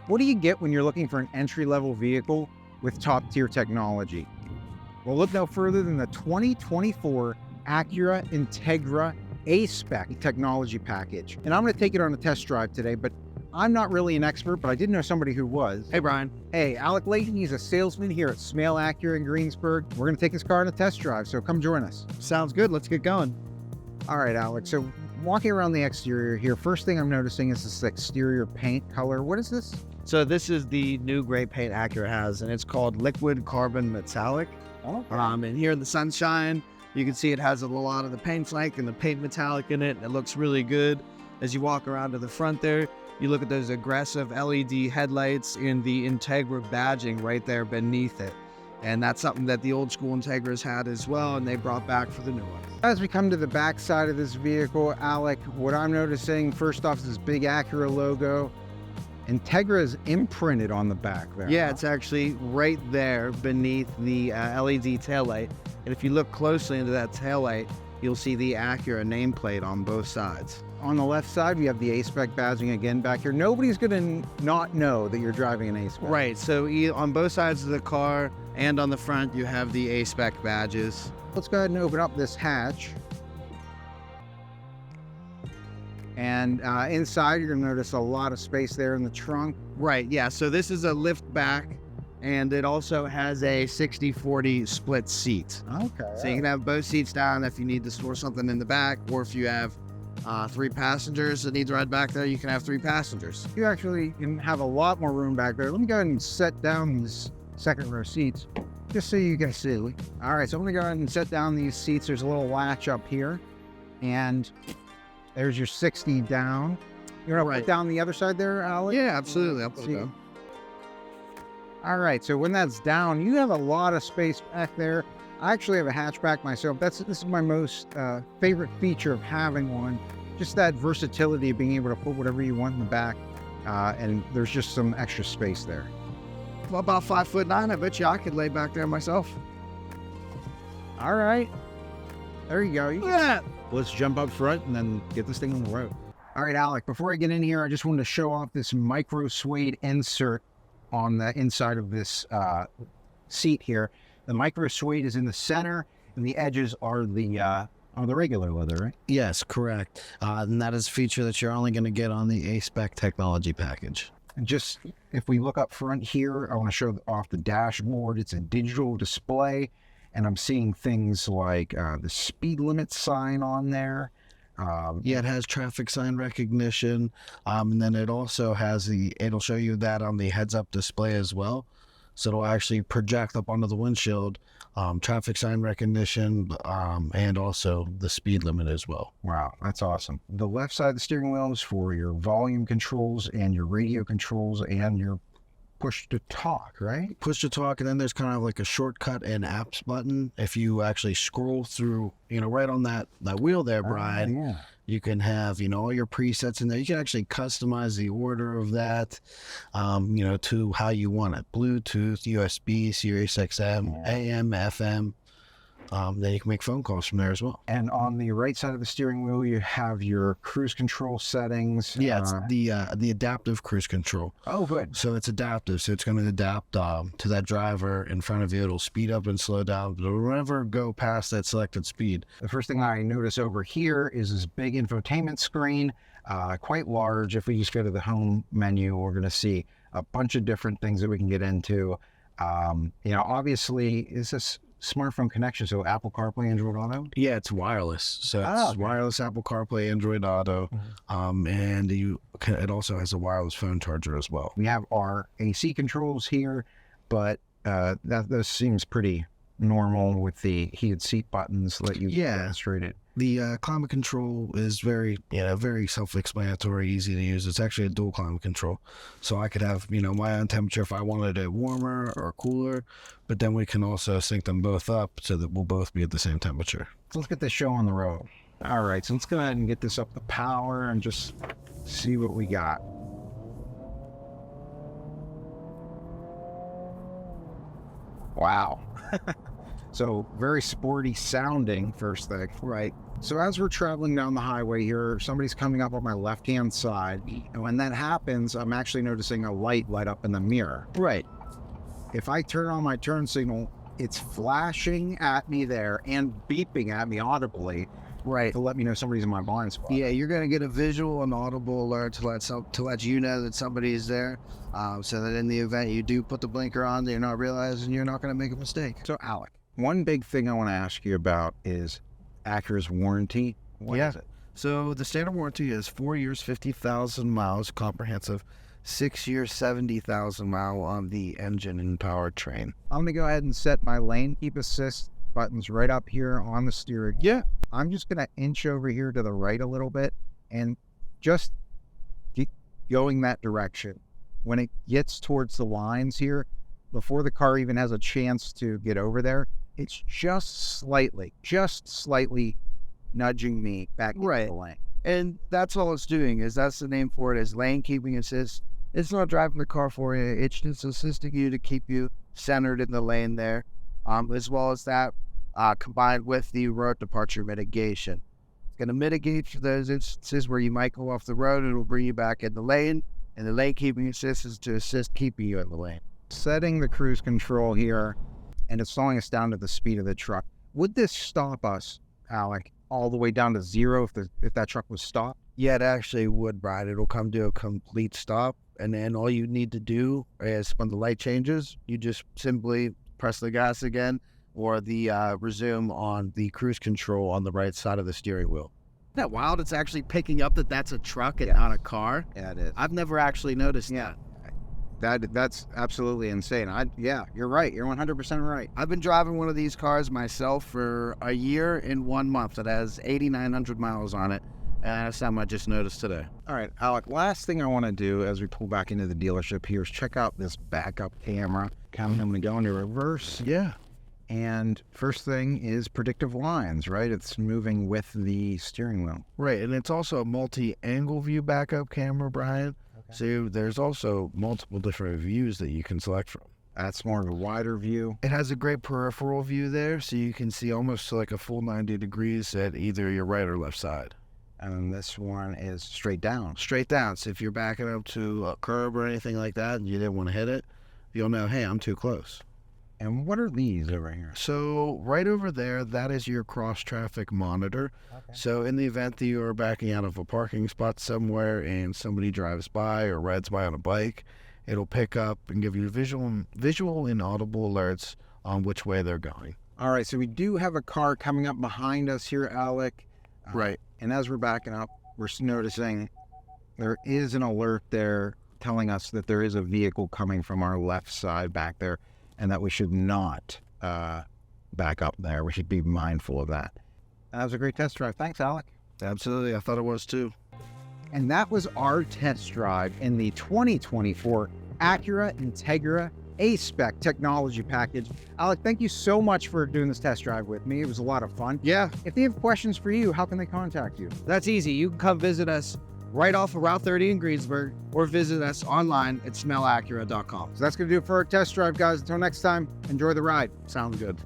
What do you get when you're looking for an entry-level vehicle with top-tier technology? Well, look no further than the 2024 Acura Integra A-Spec technology package. And I'm going to take it on a test drive today, but I'm not really an expert, but I did know somebody who was. Hey, Brian. Hey, Alec Layton, he's a salesman here at Smale Acura in Greensburg. We're going to take his car on a test drive, so come join us. Sounds good. Let's get going. All right, Alec. So walking around the exterior here, first thing I'm noticing is this exterior paint color. What is this? So this is the new gray paint Acura has, and it's called Liquid Carbon Metallic. Oh, And here in the sunshine, you can see it has a lot of the paint flake and the paint metallic in it, and it looks really good. As you walk around to the front there, you look at those aggressive LED headlights in the Integra badging right there beneath it. And that's something that the old school Integras had as well, and they brought back for the new ones. As we come to the back side of this vehicle, Alec, what I'm noticing, first off, is this big Acura logo. Integra is imprinted on the back there. Yeah, it's actually right there beneath the LED taillight. And if you look closely into that taillight, you'll see the Acura nameplate on both sides. On the left side, we have the A-Spec badging again back here. Nobody's going to not know that you're driving an A-Spec. Right, so on both sides of the car and on the front, you have the A-Spec badges. Let's go ahead and open up this hatch. And inside, you're going to notice a lot of space there in the trunk. Right, yeah, so this is a lift back, and it also has a 60-40 split seat. Okay. So you can have both seats down if you need to store something in the back, or if you have 3 passengers that need to ride back there, you can have 3 passengers. You actually can have a lot more room back there. Let me go ahead and set down these second row seats just so you can see. All right, so I'm going to go ahead and set down these seats. There's a little latch up here, and there's your 60 down. You're going to put down the other side there, Alec? Yeah, absolutely. I'll put it down. All right, so when that's down, you have a lot of space back there. I actually have a hatchback myself. This is my most favorite feature of having one. Just that versatility of being able to put whatever you want in the back, and there's just some extra space there. Well, about 5'9", I bet you I could lay back there myself. All right, there you go. Yeah. Let's jump up front and then get this thing on the road. All right, Alec, before I get in here, I just wanted to show off this micro suede insert on the inside of this seat here. The micro suede is in the center, and the edges are the regular leather, right? Yes, correct. And that is a feature that you're only going to get on the A-Spec technology package. And just, if we look up front here, I want to show off the dashboard. It's a digital display, and I'm seeing things like the speed limit sign on there. Yeah, it has traffic sign recognition, and then it also has it'll show you that on the heads-up display as well. So it'll actually project up onto the windshield, traffic sign recognition, and also the speed limit as well. Wow, that's awesome. The left side of the steering wheel is for your volume controls and your radio controls and your push to talk, right? Push to talk, and then there's kind of like a shortcut and apps button. If you actually scroll through, right on that wheel there, Brian, yeah. You can have, all your presets in there. You can actually customize the order of that, to how you want it. Bluetooth, USB, Sirius XM, AM, FM. Then you can make phone calls from there as well. And on the right side of the steering wheel, you have your cruise control settings. Yeah, it's the adaptive cruise control. Oh, good. So it's adaptive. So it's going to adapt to that driver in front of you. It'll speed up and slow down. But it'll never go past that selected speed. The first thing I notice over here is this big infotainment screen, quite large. If we just go to the home menu, we're going to see a bunch of different things that we can get into. Obviously, is this smartphone connection, so Apple CarPlay, Android Auto? Yeah, it's wireless. So it's wireless Apple CarPlay, Android Auto, and it also has a wireless phone charger as well. We have our AC controls here, but those seems pretty normal with the heated seat buttons that you demonstrated. The climate control is very self-explanatory, easy to use. It's actually a dual climate control. So I could have, my own temperature if I wanted it warmer or cooler, but then we can also sync them both up so that we'll both be at the same temperature. So let's get this show on the road. All right, so let's go ahead and get this up to power and just see what we got. Wow. So very sporty sounding, first thing. Right. So as we're traveling down the highway here, somebody's coming up on my left-hand side. And when that happens, I'm actually noticing a light light up in the mirror. Right. If I turn on my turn signal, it's flashing at me there and beeping at me audibly Right. to let me know somebody's in my blind spot. Yeah, you're gonna get a visual and audible alert to let you know that somebody is there, so that in the event you do put the blinker on, you're not realizing you're not gonna make a mistake. So Alec, one big thing I want to ask you about is Acura's warranty. What is it? So the standard warranty is 4 years, 50,000 miles, comprehensive. 6 years, 70,000 mile on the engine and powertrain. I'm gonna go ahead and set my lane keep assist buttons right up here on the steering. Yeah. I'm just gonna inch over here to the right a little bit and just keep going that direction. When it gets towards the lines here, before the car even has a chance to get over there, it's just slightly nudging me back into Right. the lane. And that's all it's doing, is that's the name for it, is lane keeping assist. It's not driving the car for you, it's just assisting you to keep you centered in the lane there. As well as that, combined with the road departure mitigation. It's going to mitigate for those instances where you might go off the road, and it'll bring you back in the lane, and the lane keeping assist is to assist keeping you in the lane. Setting the cruise control here, and it's slowing us down to the speed of the truck. Would this stop us, Alec, all the way down to zero if that truck was stopped? Yeah, it actually would, Brian. It'll come to a complete stop, and then all you need to do is when the light changes, you just simply press the gas again, or the resume on the cruise control on the right side of the steering wheel. Isn't that wild? It's actually picking up that that's a truck and not a car. Yeah, it is. I've never actually noticed that. That's absolutely insane. Yeah, you're right. You're 100% right. I've been driving one of these cars myself for a year and 1 month. It has 8,900 miles on it, and that's something I just noticed today. All right, Alec, last thing I want to do as we pull back into the dealership here is check out this backup camera. I'm going to go into reverse. Yeah. And first thing is predictive lines, right? It's moving with the steering wheel. Right, and it's also a multi-angle view backup camera, Brian. Okay. So there's also multiple different views that you can select from. That's more of a wider view. It has a great peripheral view there, so you can see almost like a full 90 degrees at either your right or left side. And this one is straight down. Straight down. So if you're backing up to a curb or anything like that and you didn't want to hit it, you'll know, hey, I'm too close. And what are these over here? So right over there, that is your cross-traffic monitor. Okay. So in the event that you are backing out of a parking spot somewhere and somebody drives by or rides by on a bike, it'll pick up and give you visual and audible alerts on which way they're going. All right, so we do have a car coming up behind us here, Alec. Right. And as we're backing up, we're noticing there is an alert there telling us that there is a vehicle coming from our left side back there, and that we should not back up there. We should be mindful of that. That was a great test drive. Thanks, Alec. Absolutely. I thought it was too. And that was our test drive in the 2024 Acura Integra A-Spec technology package. Alec, thank you so much for doing this test drive with me. It was a lot of fun. Yeah, If they have questions for you, how can they contact you? that's easy. You can come visit us right off of Route 30 in Greensburg, or visit us online at smellacura.com. So that's going to do it for our test drive, guys. Until next time, enjoy the ride. Sounds good.